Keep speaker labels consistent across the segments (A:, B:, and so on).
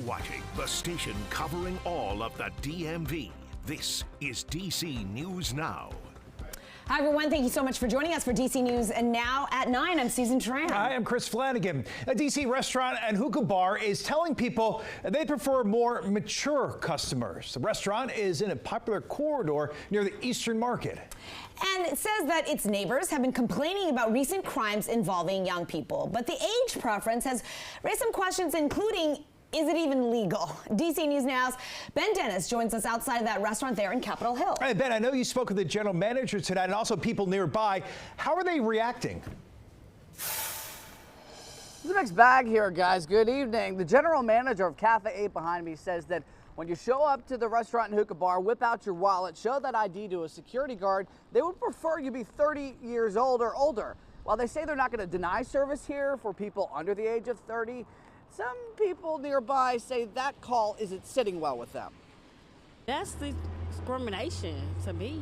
A: watching the station covering all of the DMV. This is DC News Now.
B: Hi, everyone. Thank you so much for joining us for DC News. And now at 9, I'm Susan Tran.
C: Hi, I'm Chris Flanagan. A DC restaurant and hookah bar is telling people they prefer more mature customers. The restaurant is in a popular corridor near the Eastern Market.
B: And it says that its neighbors have been complaining about recent crimes involving young people. But the age preference has raised some questions, including, is it even legal? DC News Now's Ben Dennis joins us outside of that restaurant there in Capitol Hill.
C: Hey, Ben, I know you spoke with the general manager tonight and also people nearby. How are they reacting?
D: It's a mixed bag here, guys. Good evening. The general manager of Cafe 8 behind me says that when you show up to the restaurant and hookah bar, whip out your wallet, show that ID to a security guard, they would prefer you be 30 years old or older. While they say they're not going to deny service here for people under the age of 30, some people nearby say that call isn't sitting well with them.
E: That's the discrimination to me.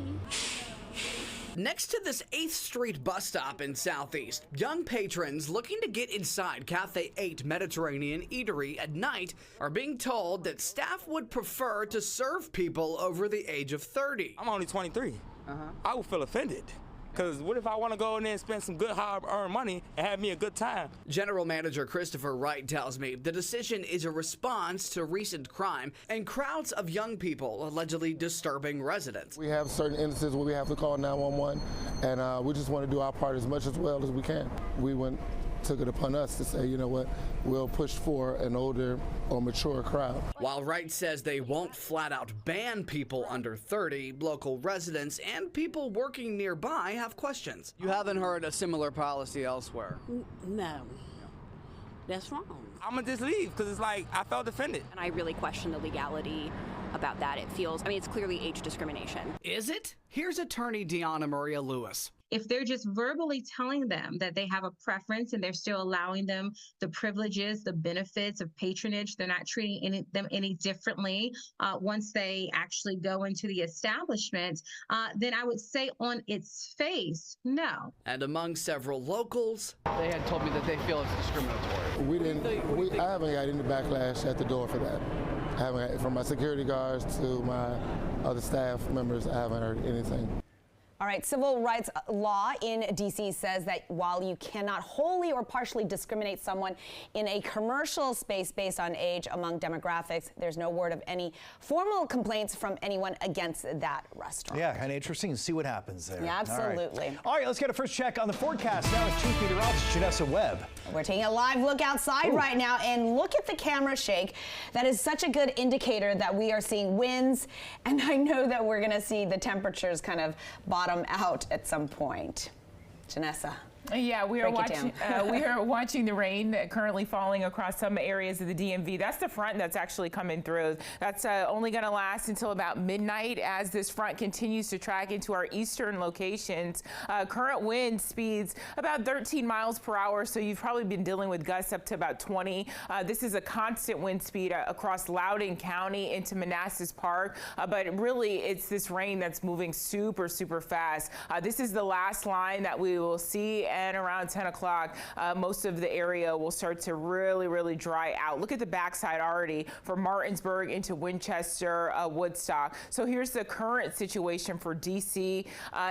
F: Next to this 8th Street bus stop in Southeast, young patrons looking to get inside Cafe 8 Mediterranean Eatery at night are being told that staff would prefer to serve people over the age of 30.
G: I'm only 23. I would feel offended. Because what if I want to go in there and spend some good hard-earned money and have me a good time?
F: General Manager Christopher Wright tells me the decision is a response to recent crime and crowds of young people allegedly disturbing residents.
H: We have certain instances where we have to call 911, and we just want to do our part as much as well as we can. We took it upon us to say, you know what, we'll push for an older or mature crowd.
F: While Wright says they won't flat out ban people under 30, local residents and people working nearby have questions.
D: You haven't heard a similar policy elsewhere?
E: No, that's wrong.
G: I'm going to just leave because it's like I felt offended.
I: And I really question the legality about that. It feels, I mean, it's clearly age discrimination.
F: Is it? Here's attorney Deanna Maria Lewis.
J: If they're just verbally telling them that they have a preference and they're still allowing them the privileges, the benefits of patronage, they're not treating them any differently once they actually go into the establishment, then I would say on its face, no.
F: And among several locals,
D: They had told me that they feel it's discriminatory.
H: I haven't got any backlash at the door for that. I haven't, from my security guards to my other staff members, I haven't heard anything.
B: All right, civil rights law in D.C. says that while you cannot wholly or partially discriminate someone in a commercial space based on age among demographics, there's no word of any formal complaints from anyone against that restaurant.
C: Yeah, kind of interesting to see what happens there.
B: Yeah, absolutely.
C: All right, let's get a first check on the forecast. Now it's Chief Meteorologist Janessa Webb.
B: We're taking a live look outside right now, and look at the camera shake. That is such a good indicator that we are seeing winds, and I know that we're going to see the temperatures kind of bottom out at some point. Janessa.
K: Yeah, we are watching the rain currently falling across some areas of the DMV. That's the front that's actually coming through. That's only going to last until about midnight as this front continues to track into our eastern locations. Current wind speeds about 13 miles per hour, so you've probably been dealing with gusts up to about 20. This is a constant wind speed across Loudoun County into Manassas Park, but really it's this rain that's moving super, super fast. This is the last line that we will see, and around 10 o'clock, most of the area will start to really dry out. Look at the backside already from Martinsburg into Winchester, Woodstock. So here's the current situation for DC.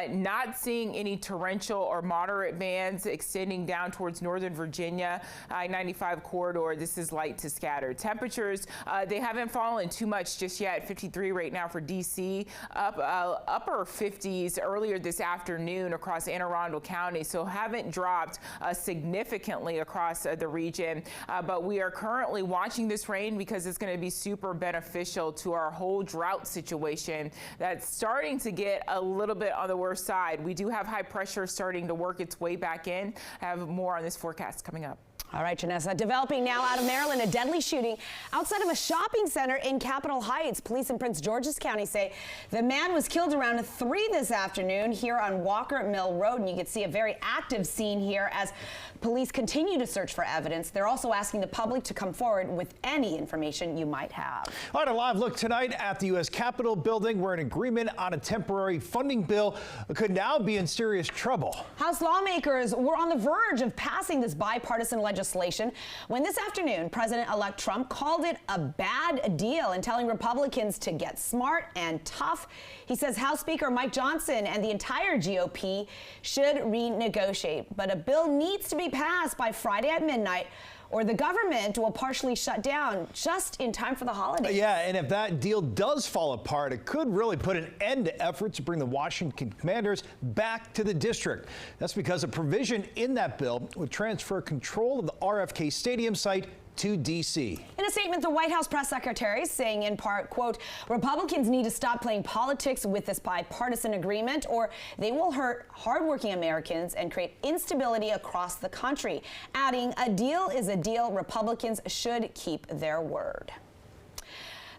K: Not seeing any torrential or moderate bands extending down towards Northern Virginia, I-95 corridor. This is light to scattered. Temperatures, they haven't fallen too much just yet. 53 right now for DC, upper 50s earlier this afternoon across Anne Arundel County. So haven't dropped significantly across the region, but we are currently watching this rain because it's going to be super beneficial to our whole drought situation that's starting to get a little bit on the worst side. We do have high pressure starting to work its way back in. I have more on this forecast coming up.
B: All right, Janessa. Developing now out of Maryland, a deadly shooting outside of a shopping center in Capitol Heights. Police in Prince George's County say the man was killed around 3 this afternoon here on Walker Mill Road. And you can see a very active scene here as police continue to search for evidence. They're also asking the public to come forward with any information you might have.
C: All right, a live look tonight at the U.S. Capitol building where an agreement on a temporary funding bill could now be in serious trouble.
B: House lawmakers were on the verge of passing this bipartisan legislation legislation when this afternoon President-elect Trump called it a bad deal and telling Republicans to get smart and tough. He says House Speaker Mike Johnson and the entire GOP should renegotiate, but a bill needs to be passed by Friday at midnight, or the government will partially shut down just in time for the holidays.
C: Yeah, and if that deal does fall apart, it could really put an end to efforts to bring the Washington Commanders back to the district. That's because a provision in that bill would transfer control of the RFK Stadium site to D.C.
B: In a statement, the White House press secretary saying in part, quote, Republicans need to stop playing politics with this bipartisan agreement or they will hurt hardworking Americans and create instability across the country, adding a deal is a deal. Republicans should keep their word.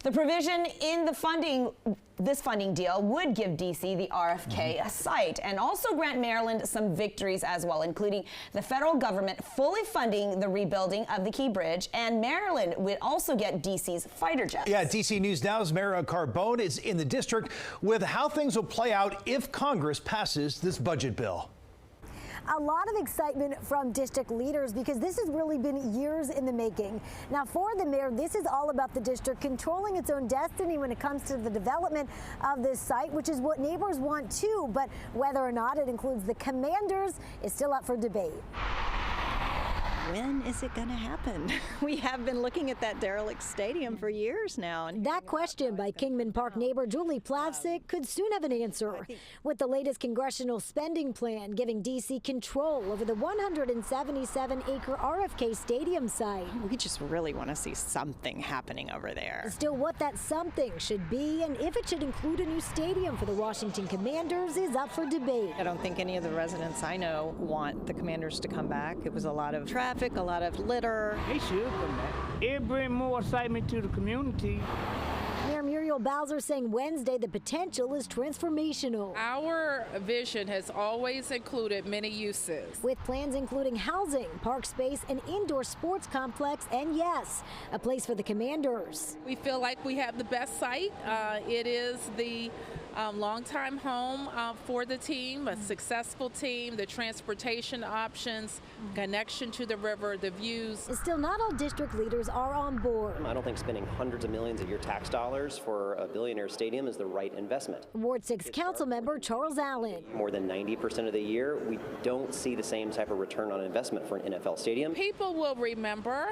B: The provision in this funding deal would give D.C. the RFK site and also grant Maryland some victories as well, including the federal government fully funding the rebuilding of the Key Bridge, and Maryland would also get D.C.'s fighter jets. Yeah,
C: D.C. News Now's Mariel Carbone is in the district with how things will play out if Congress passes this budget bill.
L: A lot of excitement from district leaders because this has really been years in the making. Now, for the mayor, this is all about the district controlling its own destiny when it comes to the development of this site, which is what neighbors want too. But whether or not it includes the Commanders is still up for debate.
M: When is it going to happen? We have been looking at that derelict stadium for years now.
L: That question by Kingman Park neighbor Julie Plavsic could soon have an answer, with the latest congressional spending plan giving D.C. control over the 177-acre RFK Stadium site.
M: We just really want to see something happening over there.
L: Still, what that something should be and if it should include a new stadium for the Washington Commanders is up for debate.
M: I don't think any of the residents I know want the Commanders to come back. It was a lot of traffic, a lot of litter.
N: They should come back. It brings more excitement to the community.
L: Mayor Muriel Bowser saying Wednesday the potential is transformational.
O: Our vision has always included many uses,
L: with plans including housing, park space, an indoor sports complex, and yes, a place for the Commanders.
O: We feel like we have the best site. It is the longtime home for the team, a successful team, the transportation options, connection to the river, the views.
L: Still, not all district leaders are on board.
P: I don't think spending hundreds of millions of your tax dollars for a billionaire stadium is the right investment.
L: Ward 6 council member Charles Allen.
P: More than 90% of the year, we don't see the same type of return on investment for an NFL stadium.
O: People will remember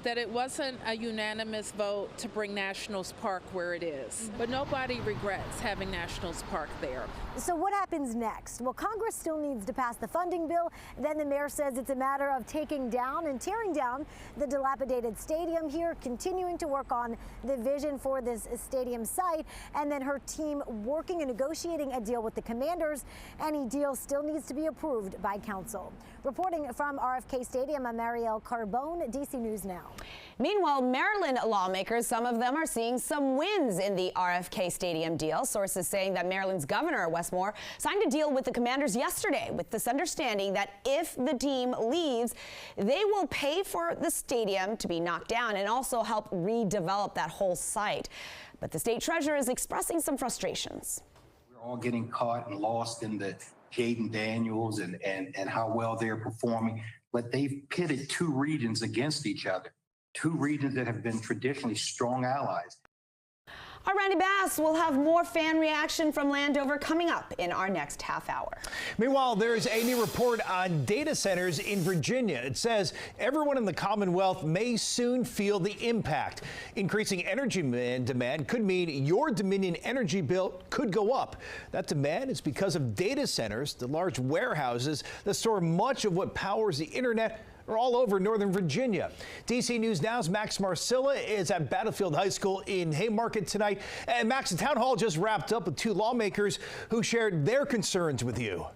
O: that it wasn't a unanimous vote to bring Nationals Park where it is, but nobody regrets having Nationals Park there.
L: So what happens next? Well, Congress still needs to pass the funding bill. Then the mayor says it's a matter of taking down and tearing down the dilapidated stadium here, continuing to work on the vision for this stadium site, and then her team working and negotiating a deal with the Commanders. Any deal still needs to be approved by council. Reporting from RFK Stadium, I'm Mariel Carbone, DC News Now.
B: Meanwhile, Maryland lawmakers, some of them are seeing some wins in the RFK Stadium deal. Sources saying that Maryland's governor, Wes Moore, signed a deal with the Commanders yesterday with this understanding that if the team leaves, they will pay for the stadium to be knocked down and also help redevelop that whole site. But the state treasurer is expressing some frustrations.
Q: We're all getting caught and lost in the Jaden Daniels and how well they're performing, but they've pitted two regions against each other. Two regions that have been traditionally strong allies.
B: Our Randy Bass will have more fan reaction from Landover coming up in our next half hour.
C: Meanwhile, there's a new report on data centers in Virginia. It says everyone in the Commonwealth may soon feel the impact. Increasing energy demand could mean your Dominion energy bill could go up. That demand is because of data centers, the large warehouses that store much of what powers the internet, are all over Northern Virginia. DC News Now's Max Marcilla is at Battlefield High School in Haymarket tonight. And Max, the town hall just wrapped up with two lawmakers who shared their concerns with you.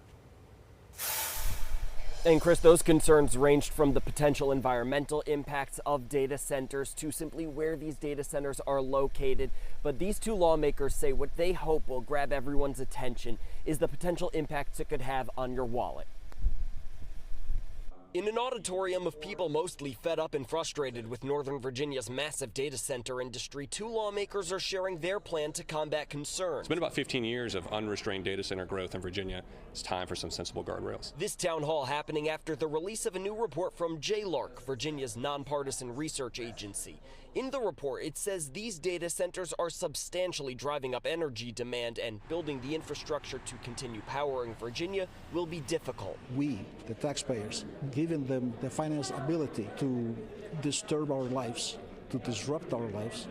R: And Chris, those concerns ranged from the potential environmental impacts of data centers to simply where these data centers are located. But these two lawmakers say what they hope will grab everyone's attention is the potential impacts it could have on your wallet. In an auditorium of people mostly fed up and frustrated with Northern Virginia's massive data center industry, 2 lawmakers are sharing their plan to combat concerns.
S: It's been about 15 years of unrestrained data center growth in Virginia. It's time for some sensible guardrails.
R: This town hall happening after the release of a new report from JLARC, Virginia's nonpartisan research agency. In the report, it says these data centers are substantially driving up energy demand, and building the infrastructure to continue powering Virginia will be difficult.
T: We, the taxpayers, giving them the financial ability to disturb our lives, to disrupt our lives,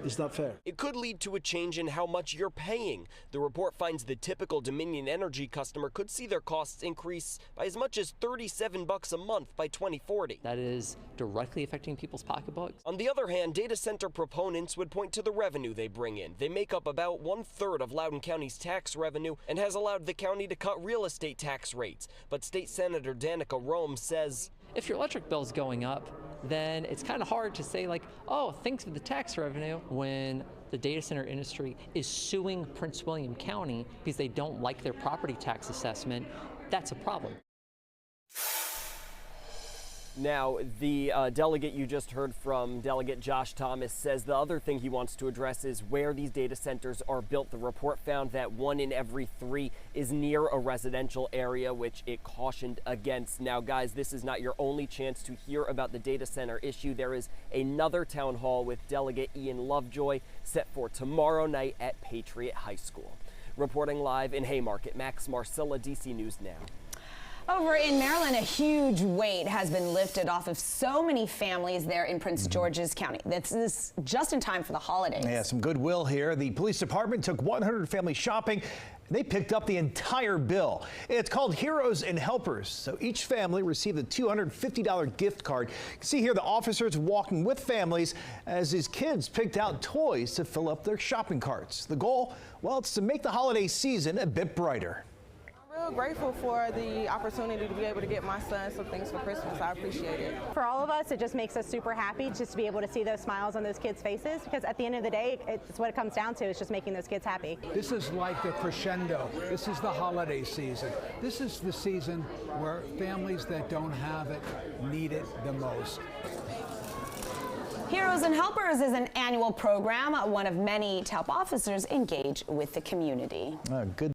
T: is not fair.
R: It could lead to a change in how much you're paying. The report finds the typical Dominion Energy customer could see their costs increase by as much as $37 a month by 2040.
U: That is directly affecting people's pocketbooks.
R: On the other hand, data center proponents would point to the revenue they bring in. They make up about 1/3 of Loudoun County's tax revenue and has allowed the county to cut real estate tax rates. But State Senator Danica Rome says,
U: if your electric bill is going up, then it's kind of hard to say like, oh, thanks for the tax revenue, when the data center industry is suing Prince William County because they don't like their property tax assessment. That's a problem.
R: Now, the delegate you just heard from, Delegate Josh Thomas, says the other thing he wants to address is where these data centers are built. The report found that 1 in every 3 is near a residential area, which it cautioned against. Now, guys, this is not your only chance to hear about the data center issue. There is another town hall with Delegate Ian Lovejoy set for tomorrow night at Patriot High School. Reporting live in Haymarket, Max Marcilla, DC News Now.
B: Over in Maryland, a huge weight has been lifted off of so many families there in Prince George's County. This is just in time for the holidays.
C: Yeah, some goodwill here. The police department took 100 families shopping. They picked up the entire bill. It's called Heroes and Helpers. So each family received a $250 gift card. You can see here the officers walking with families as these kids picked out toys to fill up their shopping carts. The goal, well, it's to make the holiday season a bit brighter.
V: Real grateful for the opportunity to be able to get my son some things for Christmas. I appreciate it.
W: For all of us, it just makes us super happy just to be able to see those smiles on those kids' faces, because at the end of the day, it's what it comes down to. It's just making those kids happy.
X: This is like the crescendo. This is the holiday season. This is the season where families that don't have it need it the most.
B: Heroes and Helpers is an annual program, one of many to help officers engage with the community.
C: Good.